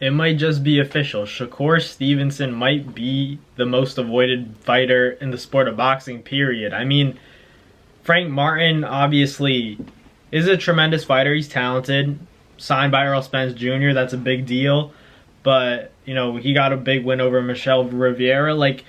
It might just be official. Shakur Stevenson might be the most avoided fighter in the sport of boxing, period. I mean, Frank Martin obviously is a tremendous fighter. He's talented. Signed by Earl Spence Jr., that's a big deal. But, he got a big win over Michel Rivera. Like,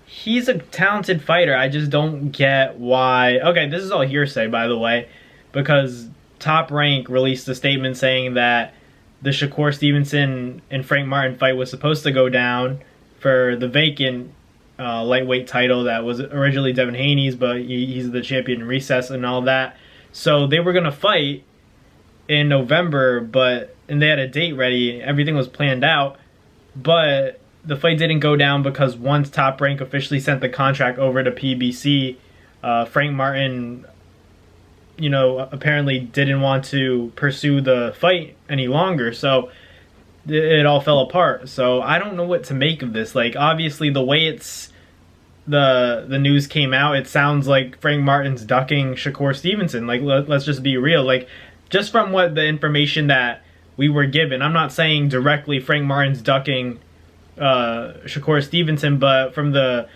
he's a talented fighter. I just don't get why. Okay, this is all hearsay, by the way, because Top Rank released a statement saying that the Shakur Stevenson and Frank Martin fight was supposed to go down for the vacant lightweight title that was originally Devin Haney's, but he's the champion in recess and all that. So they were going to fight in November, and they had a date ready. Everything was planned out, but the fight didn't go down because once Top Rank officially sent the contract over to PBC, Frank Martin apparently didn't want to pursue the fight any longer, so it all fell apart. So I don't know what to make of this. Like, obviously, the way the news came out, it sounds like Frank Martin's ducking Shakur Stevenson. Like, let's just be real. Like, just from what the information that we were given, I'm not saying directly Frank Martin's ducking Shakur Stevenson, but from the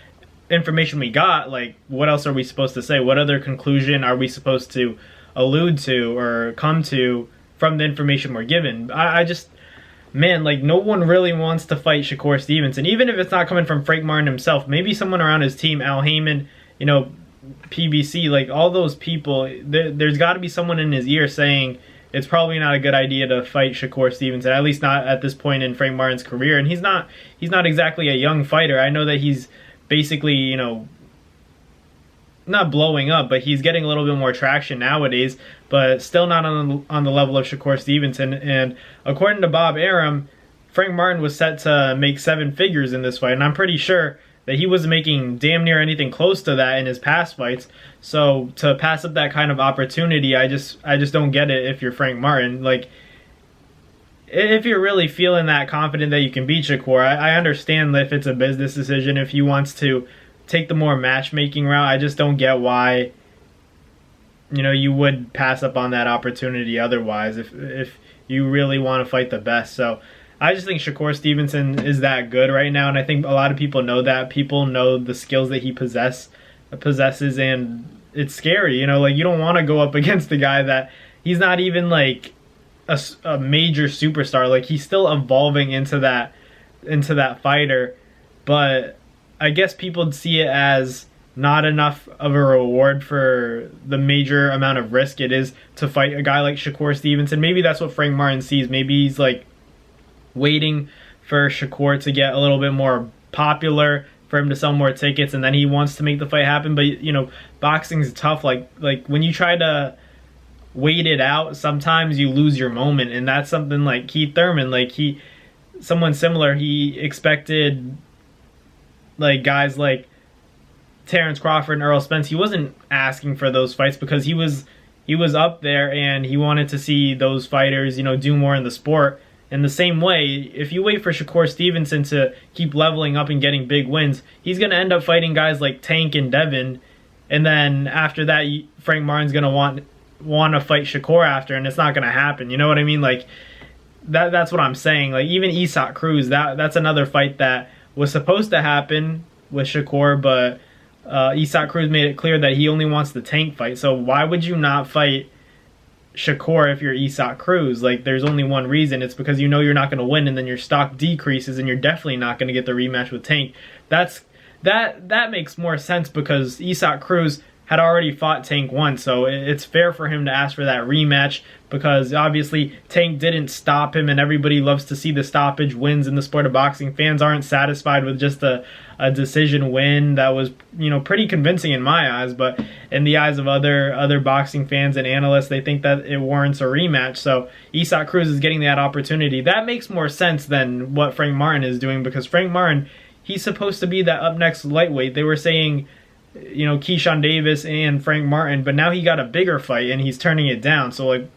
information we got, like, what else are we supposed to say? What other conclusion are we supposed to allude to or come to from the information we're given? I just, man, like, no one really wants to fight Shakur Stevenson, even if it's not coming from Frank Martin himself. Maybe someone around his team, Al Heyman, PBC, like, all those people, there's got to be someone in his ear saying it's probably not a good idea to fight Shakur Stevenson, at least not at this point in Frank Martin's career. And he's not exactly a young fighter. I know that he's basically, not blowing up, but he's getting a little bit more traction nowadays, but still not on the level of Shakur Stevenson. And according to Bob Arum, Frank Martin was set to make 7 figures in this fight, and I'm pretty sure that he was making damn near anything close to that in his past fights. So to pass up that kind of opportunity, I just don't get it if you're Frank Martin. Like, if you're really feeling that confident that you can beat Shakur, I understand if it's a business decision, if he wants to take the more matchmaking route. I just don't get why, you would pass up on that opportunity otherwise if you really want to fight the best. So I just think Shakur Stevenson is that good right now, and I think a lot of people know that. People know the skills that he possesses, and it's scary. Like, you don't want to go up against a guy that he's not even like a major superstar. Like, he's still evolving into that fighter, but I guess people see it as not enough of a reward for the major amount of risk it is to fight a guy like Shakur Stevenson. Maybe that's what Frank Martin sees. Maybe he's like waiting for Shakur to get a little bit more popular for him to sell more tickets, and then he wants to make the fight happen. But boxing's tough. Like when you try to wait it out, sometimes you lose your moment, and that's something like Keith Thurman. Like, someone similar, he expected like guys like Terrence Crawford and Earl Spence. He wasn't asking for those fights because he was up there and he wanted to see those fighters do more in the sport. In the same way, if you wait for Shakur Stevenson to keep leveling up and getting big wins, he's going to end up fighting guys like Tank and Devin, and then after that, Frank Martin's going to want to fight Shakur after, and it's not going to happen. You know what I mean? Like, that's what I'm saying. Like, even Isaac Cruz, that's another fight that was supposed to happen with Shakur, but Isaac Cruz made it clear that he only wants the Tank fight. So why would you not fight Shakur if you're Isaac Cruz? Like, there's only one reason. It's because you're not going to win, and then your stock decreases, and you're definitely not going to get the rematch with Tank. That makes more sense because Isaac Cruz had already fought Tank once, so it's fair for him to ask for that rematch because obviously Tank didn't stop him, and everybody loves to see the stoppage wins in the sport of boxing. Fans aren't satisfied with just a decision win that was pretty convincing in my eyes, but in the eyes of other boxing fans and analysts, they think that it warrants a rematch. So Isaac Cruz is getting that opportunity. That makes more sense than what Frank Martin is doing, because Frank Martin, he's supposed to be that up next lightweight. They were saying Keyshawn Davis and Frank Martin, but now he got a bigger fight and he's turning it down. So, like,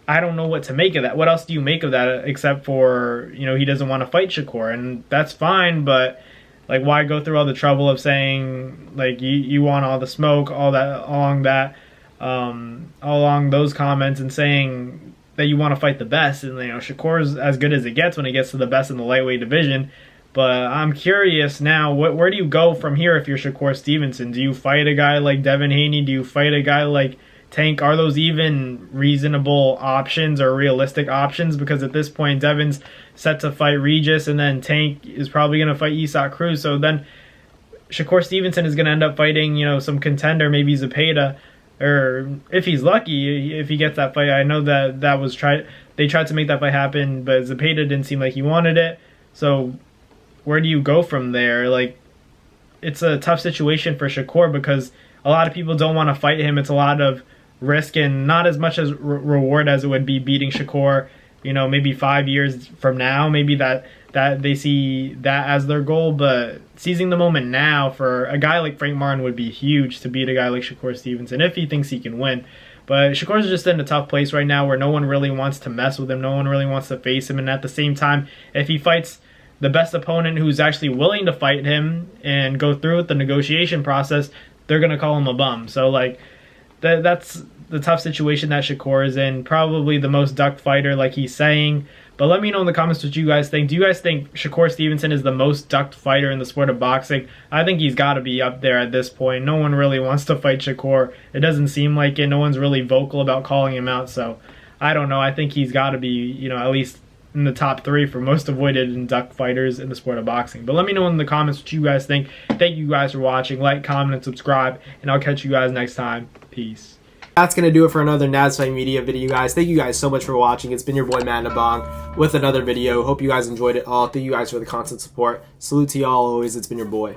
I don't know what to make of that. What else do you make of that except for, he doesn't want to fight Shakur, and that's fine, but like, why go through all the trouble of saying, like, you want all the smoke, all that along those comments, and saying that you want to fight the best, and Shakur's as good as it gets when it gets to the best in the lightweight division. But I'm curious now, where do you go from here if you're Shakur Stevenson? Do you fight a guy like Devin Haney? Do you fight a guy like Tank? Are those even reasonable options or realistic options? Because at this point, Devin's set to fight Regis, and then Tank is probably going to fight Isak Cruz. So then Shakur Stevenson is going to end up fighting, some contender, maybe Zepeda, or if he's lucky, if he gets that fight. I know that was they tried to make that fight happen, but Zepeda didn't seem like he wanted it. So where do you go from there? Like, it's a tough situation for Shakur because a lot of people don't want to fight him. It's a lot of risk and not as much as reward as it would be beating Shakur, maybe 5 years from now. Maybe that they see that as their goal, but seizing the moment now for a guy like Frank Martin would be huge to beat a guy like Shakur Stevenson if he thinks he can win. But Shakur's just in a tough place right now where no one really wants to mess with him. No one really wants to face him. And at the same time, if he fights the best opponent who's actually willing to fight him and go through with the negotiation process, they're going to call him a bum. So, that's the tough situation that Shakur is in. Probably the most ducked fighter, like he's saying. But let me know in the comments what you guys think. Do you guys think Shakur Stevenson is the most ducked fighter in the sport of boxing? I think he's got to be up there at this point. No one really wants to fight Shakur. It doesn't seem like it. No one's really vocal about calling him out. So, I don't know. I think he's got to be, at least in the top 3 for most avoided and ducked fighters in the sport of boxing. But let me know in the comments what you guys think. Thank you guys for watching. Like, comment, and subscribe. And I'll catch you guys next time. Peace. That's going to do it for another NASFIGHT Media video, guys. Thank you guys so much for watching. It's been your boy, Matt Nabong, with another video. Hope you guys enjoyed it all. Thank you guys for the constant support. Salute to y'all always. It's been your boy.